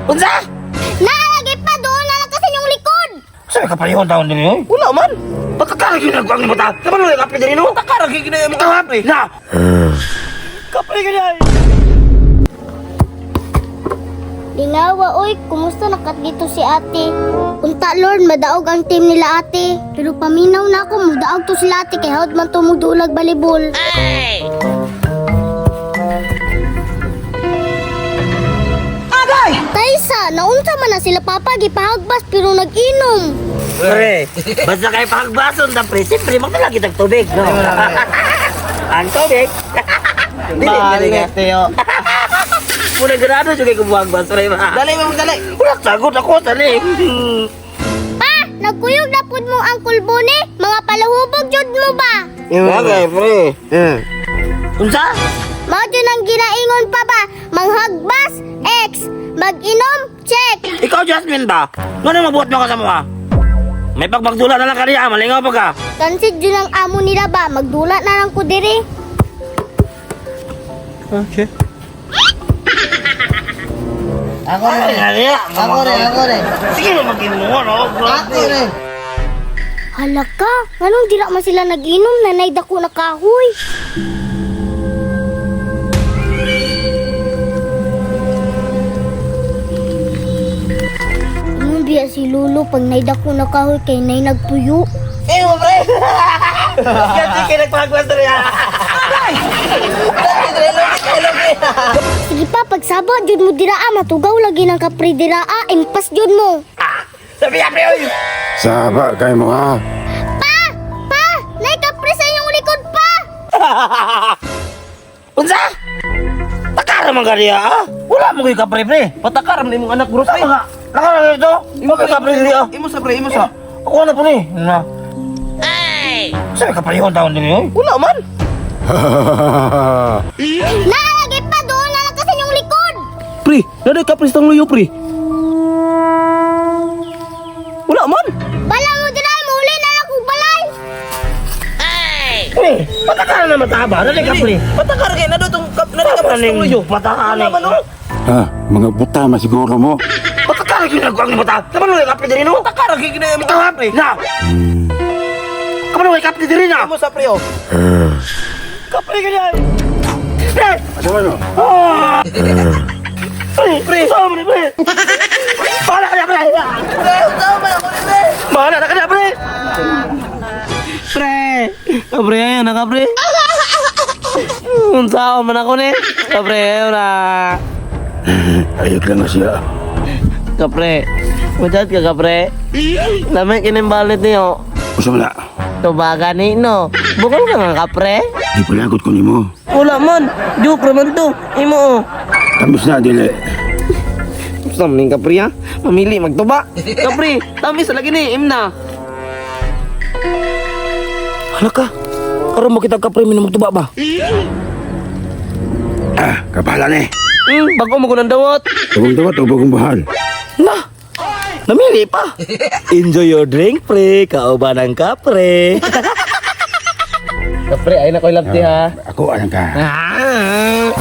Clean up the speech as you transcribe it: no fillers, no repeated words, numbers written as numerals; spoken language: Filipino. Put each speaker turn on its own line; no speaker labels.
Unsa?
Nalagi pa doon na lang kasi yung likod.
Saan ka parehong taon din yun?
Wala man.
Pagkakarag yun ang mata. Naman mo yung kape din yun?
Takarag gina mo
Kape! Na!
Kapre ganyan.
Lingawa, oy, kumusta nakat dito si ate? Unta Lord, madaog ang team nila ate. Pero paminaw na ako, mudaog to sila ate, kaya hawad man to mudulag balibol.
Agay!
Taysa, naunsa man na sila papa, gipahagbas pero nag-inom.
Pre, basta kayo pakagbason na pre, siyempre magdalagi ng tubig, no? Ang tubig?
Bali nga Teo.
Muna ganado siya kayo kumagbaso rin ba?
Dali mo dali.
Wala sagot ako, tali.
Pa, nagkuyog na pud mo ang kulbone, mga palahubog jud mo ba?
Bagay, pre. Unsa?
Mao jud ang ginaingon pa ba? Manghagbas, X, mag-inom, check.
Ikaw, Jasmine ba? Ano mabuhat mo ka sa mukha? May pagmagdula na lang ka niya, malingaw pa ka.
Kansid jud ang amo nila ba? Magdula na lang ko diri.
Okay.
Ako rin. Ako rin.
Sige na mag-inuha, no?
Ako rin.
Halaka, anong dira man sila nag-inom, nanay dako na kahoy. Anong biya si Lolo pag naidako na kahoy kay nay nagpuyo?
Eh, mo pre.
Kasi kayo nagpagbaso rin, ha?
Sige pa, pagsabo, jud mo diraa, matugaw lagi ng kapre diraa, impas jud mo.
Sabi niya, pre, oy!
Saba kayo mo ha.
Pa! Pa! Nay kapre sa inyong likod pa!
Unsa? Takara man ka niya, ha? Wala mo kayo kapre, pre.
Patakaram ni mong anak bro.
Saan ka? Nakara na ito? Imo kayo kapre niya.
Imo sa pre, imo sa.
Ako na po ni. Na. Saan ka parehong taon din yun?
Wala man.
Nalagi pa doon na lang kasi inyong likod!
Pre, naday ka pristang luyo pre. Wala man.
Bala mo diray, mahuli na lang kong balay!
Pre, patakaran na mataba. Dali ka, pre.
Patakar kay nado tong naday ka pristang luyo.
Patakaran.
Wala man oh.
Ha, mga buta masiguro mo.
Patakaran kayo nagwang mata. Naman mo yung kape din yun?
Patakar gina mo
Kape! Na! Kaman mo yung kape din na?
Imo sa pre oh. Kapre ganyan.
Pre!
Asa mo?
Pre! Saan mo ni, pre? Bahala ka na, pre!
Pre, tama man ako ni pre.
Bahala na ka na, pre!
Pre, kapre ayan na kapre. Unsa man ako ni? Kapre ayan na.
Ayok lang na siya.
Kapre, mudat ka kapre. Lamay kinimbalit niyo.
Usa mo na.
Tubaga ni no. Bukol ka nga kapre.
Di palagot ko ni mo.
Wala man. Joke naman to. Imo oh.
Tamis na, dili.
Gusto mo ning kapre ha? Mamili magtuba. Kapre, tamis lagi ni. Imna.
Hala ka! Karoon mo kita kapre, minum magtuba ba?
Ah, kapala ni.
Bago mo ko ng dawat.
Tubong tawat o bagong bahal.
Na! Namili pa!
Enjoy your drink, pre. Kauban ng kapre. Kapre, ay na ko ilabti ha.
Ako, ayan ka.
Ah.